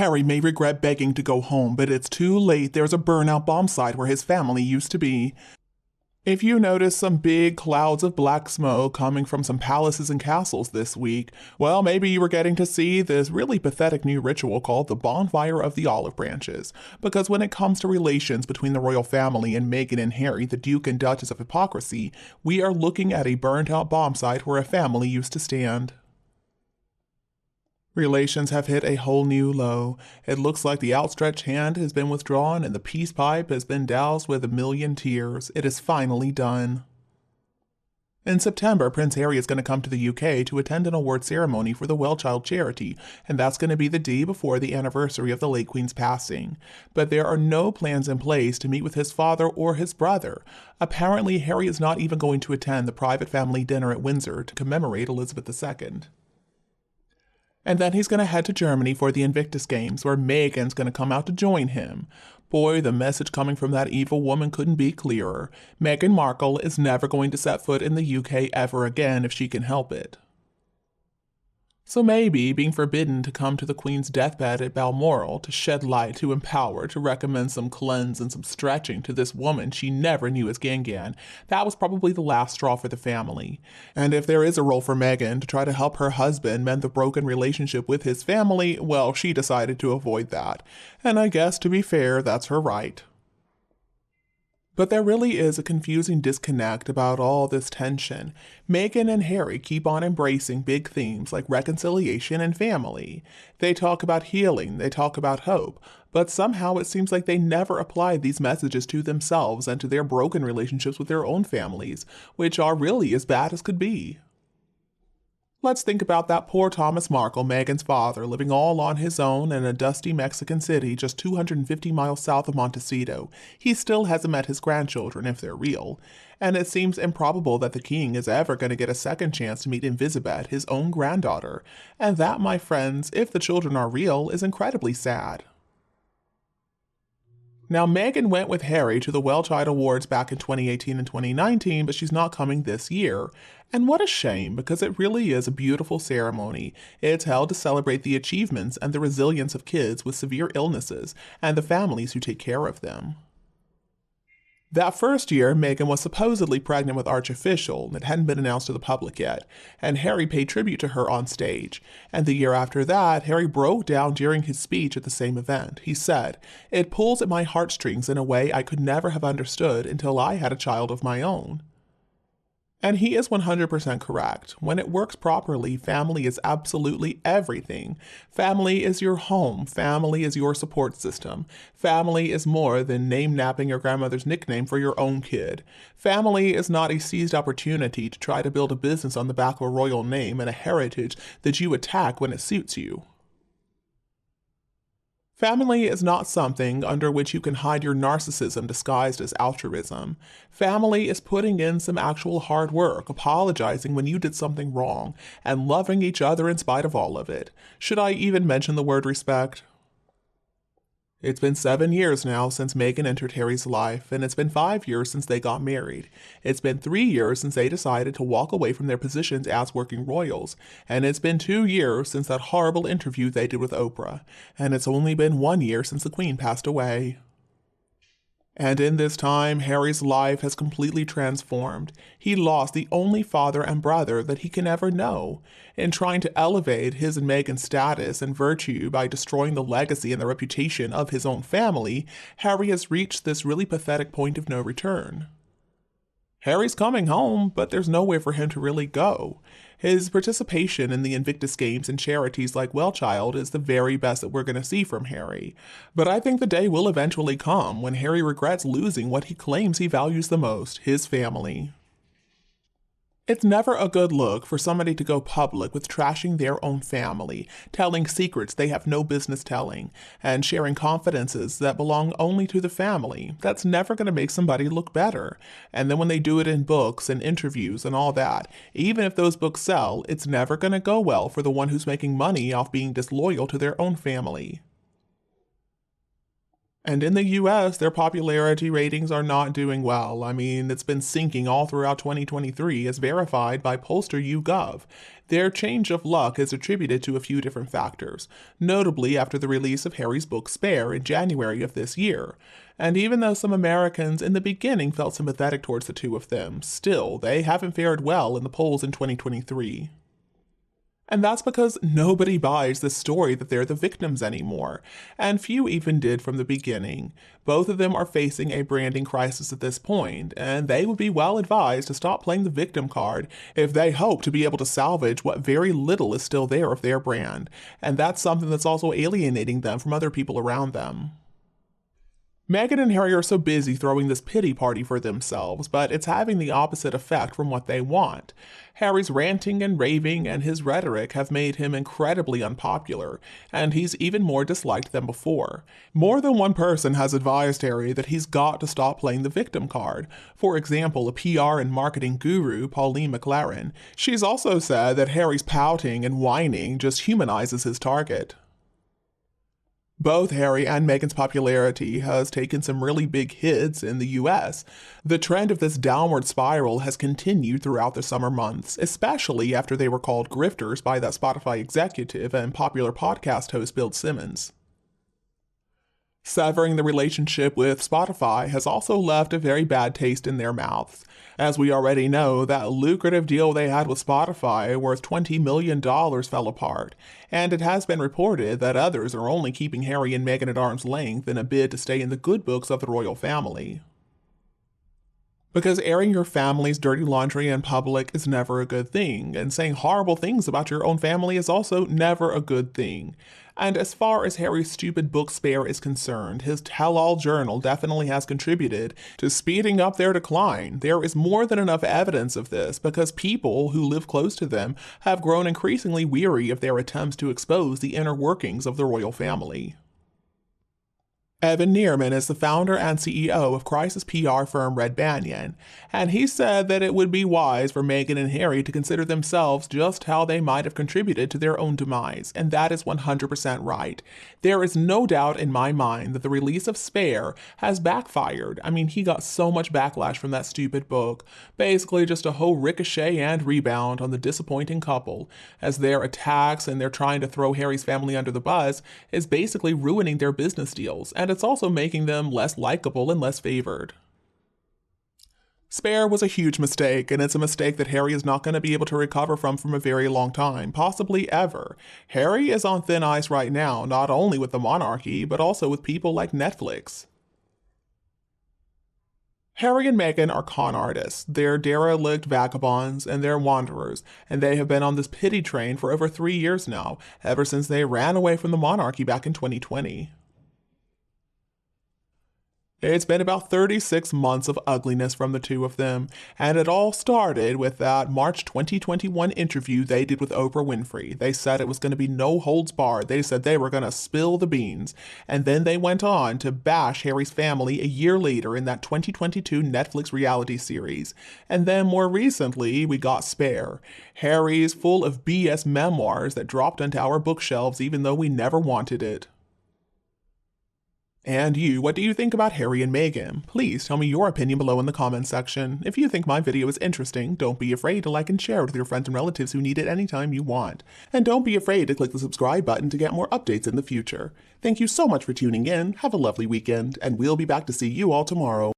Harry may regret begging to go home, but it's too late. There's a burnout bomb site where his family used to be. If you notice some big clouds of black smoke coming from some palaces and castles this week, well, maybe you were getting to see this really pathetic new ritual called the Bonfire of the Olive Branches. Because when it comes to relations between the royal family and Meghan and Harry, the Duke and Duchess of Hypocrisy, we are looking at a burnt-out bomb site where a family used to stand. Relations have hit a whole new low. It looks like the outstretched hand has been withdrawn and the peace pipe has been doused with a million tears. It is finally done. In September, Prince Harry is going to come to the UK to attend an award ceremony for the Well Child charity, and that's going to be the day before the anniversary of the late Queen's passing. But there are no plans in place to meet with his father or his brother. Apparently, Harry is not even going to attend the private family dinner at Windsor to commemorate Elizabeth II. And then he's going to head to Germany for the Invictus Games, where Meghan's going to come out to join him. Boy, the message coming from that evil woman couldn't be clearer. Meghan Markle is never going to set foot in the UK ever again if she can help it. So maybe being forbidden to come to the Queen's deathbed at Balmoral to shed light, to empower, to recommend some cleanse and some stretching to this woman she never knew as Gangan, that was probably the last straw for the family. And if there is a role for Meghan to try to help her husband mend the broken relationship with his family, well, she decided to avoid that. And I guess, to be fair, that's her right. But there really is a confusing disconnect about all this tension. Meghan and Harry keep on embracing big themes like reconciliation and family. They talk about healing, they talk about hope, but somehow it seems like they never applied these messages to themselves and to their broken relationships with their own families, which are really as bad as could be. Let's think about that poor Thomas Markle, Meghan's father, living all on his own in a dusty Mexican city just 250 miles south of Montecito. He still hasn't met his grandchildren, if they're real. And it seems improbable that the king is ever going to get a second chance to meet Elizabeth, his own granddaughter. And that, my friends, if the children are real, is incredibly sad. Now, Meghan went with Harry to the Well Child Awards back in 2018 and 2019, but she's not coming this year. And what a shame, because it really is a beautiful ceremony. It's held to celebrate the achievements and the resilience of kids with severe illnesses and the families who take care of them. That first year, Meghan was supposedly pregnant with Archofficial, and it hadn't been announced to the public yet, and Harry paid tribute to her on stage. And the year after that, Harry broke down during his speech at the same event. He said, "It pulls at my heartstrings in a way I could never have understood until I had a child of my own." And he is 100% correct. When it works properly, family is absolutely everything. Family is your home. Family is your support system. Family is more than name-napping your grandmother's nickname for your own kid. Family is not a seized opportunity to try to build a business on the back of a royal name and a heritage that you attack when it suits you. Family is not something under which you can hide your narcissism disguised as altruism. Family is putting in some actual hard work, apologizing when you did something wrong, and loving each other in spite of all of it. Should I even mention the word respect? It's been 7 years now since Meghan entered Harry's life, and it's been 5 years since they got married. It's been 3 years since they decided to walk away from their positions as working royals, and it's been 2 years since that horrible interview they did with Oprah, and it's only been 1 year since the Queen passed away. And in this time, Harry's life has completely transformed. He lost the only father and brother that he can ever know. In trying to elevate his and Meghan's status and virtue by destroying the legacy and the reputation of his own family, Harry has reached this really pathetic point of no return. Harry's coming home, but there's nowhere for him to really go. His participation in the Invictus Games and charities like Well Child is the very best that we're going to see from Harry. But I think the day will eventually come when Harry regrets losing what he claims he values the most, his family. It's never a good look for somebody to go public with trashing their own family, telling secrets they have no business telling, and sharing confidences that belong only to the family. That's never going to make somebody look better. And then when they do it in books and interviews and all that, even if those books sell, it's never going to go well for the one who's making money off being disloyal to their own family. And in the US, their popularity ratings are not doing well. I mean, it's been sinking all throughout 2023 as verified by Pollster YouGov. Their change of luck is attributed to a few different factors, notably after the release of Harry's book Spare in January of this year. And even though some Americans in the beginning felt sympathetic towards the two of them, still, they haven't fared well in the polls in 2023. And that's because nobody buys the story that they're the victims anymore, and few even did from the beginning. Both of them are facing a branding crisis at this point, and they would be well advised to stop playing the victim card if they hope to be able to salvage what very little is still there of their brand, and that's something that's also alienating them from other people around them. Meghan and Harry are so busy throwing this pity party for themselves, but it's having the opposite effect from what they want. Harry's ranting and raving and his rhetoric have made him incredibly unpopular, and he's even more disliked than before. More than one person has advised Harry that he's got to stop playing the victim card. For example, a PR and marketing guru, Pauline McLaren. She's also said that Harry's pouting and whining just humanizes his target. Both Harry and Meghan's popularity has taken some really big hits in the US. The trend of this downward spiral has continued throughout the summer months, especially after they were called grifters by that Spotify executive and popular podcast host Bill Simmons. Severing the relationship with Spotify has also left a very bad taste in their mouths. As we already know, that lucrative deal they had with Spotify worth $20 million fell apart, and it has been reported that others are only keeping Harry and Meghan at arm's length in a bid to stay in the good books of the royal family. Because airing your family's dirty laundry in public is never a good thing, and saying horrible things about your own family is also never a good thing. And as far as Harry's stupid book Spare is concerned, his tell-all journal definitely has contributed to speeding up their decline. There is more than enough evidence of this because people who live close to them have grown increasingly weary of their attempts to expose the inner workings of the royal family. Evan Neerman is the founder and CEO of crisis PR firm Red Banyan, and he said that it would be wise for Meghan and Harry to consider themselves just how they might have contributed to their own demise, and that is 100% right. There is no doubt in my mind that the release of Spare has backfired. I mean, he got so much backlash from that stupid book, basically just a whole ricochet and rebound on the disappointing couple, as their attacks and their trying to throw Harry's family under the bus is basically ruining their business deals, and it's also making them less likable and less favored. Spare was a huge mistake, and it's a mistake that Harry is not going to be able to recover from a very long time, possibly ever. Harry is on thin ice right now, not only with the monarchy, but also with people like Netflix. Harry and Meghan are con artists. They're derelict vagabonds and they're wanderers, and they have been on this pity train for over 3 years now, ever since they ran away from the monarchy back in 2020. It's been about 36 months of ugliness from the two of them, and it all started with that March 2021 interview they did with Oprah Winfrey. They said it was going to be no holds barred. They said they were going to spill the beans. And then they went on to bash Harry's family a year later in that 2022 Netflix reality series. And then more recently, we got Spare, Harry's full of BS memoirs that dropped onto our bookshelves even though we never wanted it. And you, what do you think about Harry and Meghan? Please tell me your opinion below in the comments section. If you think my video is interesting, don't be afraid to like and share it with your friends and relatives who need it anytime you want. And don't be afraid to click the subscribe button to get more updates in the future. Thank you so much for tuning in, have a lovely weekend, and we'll be back to see you all tomorrow.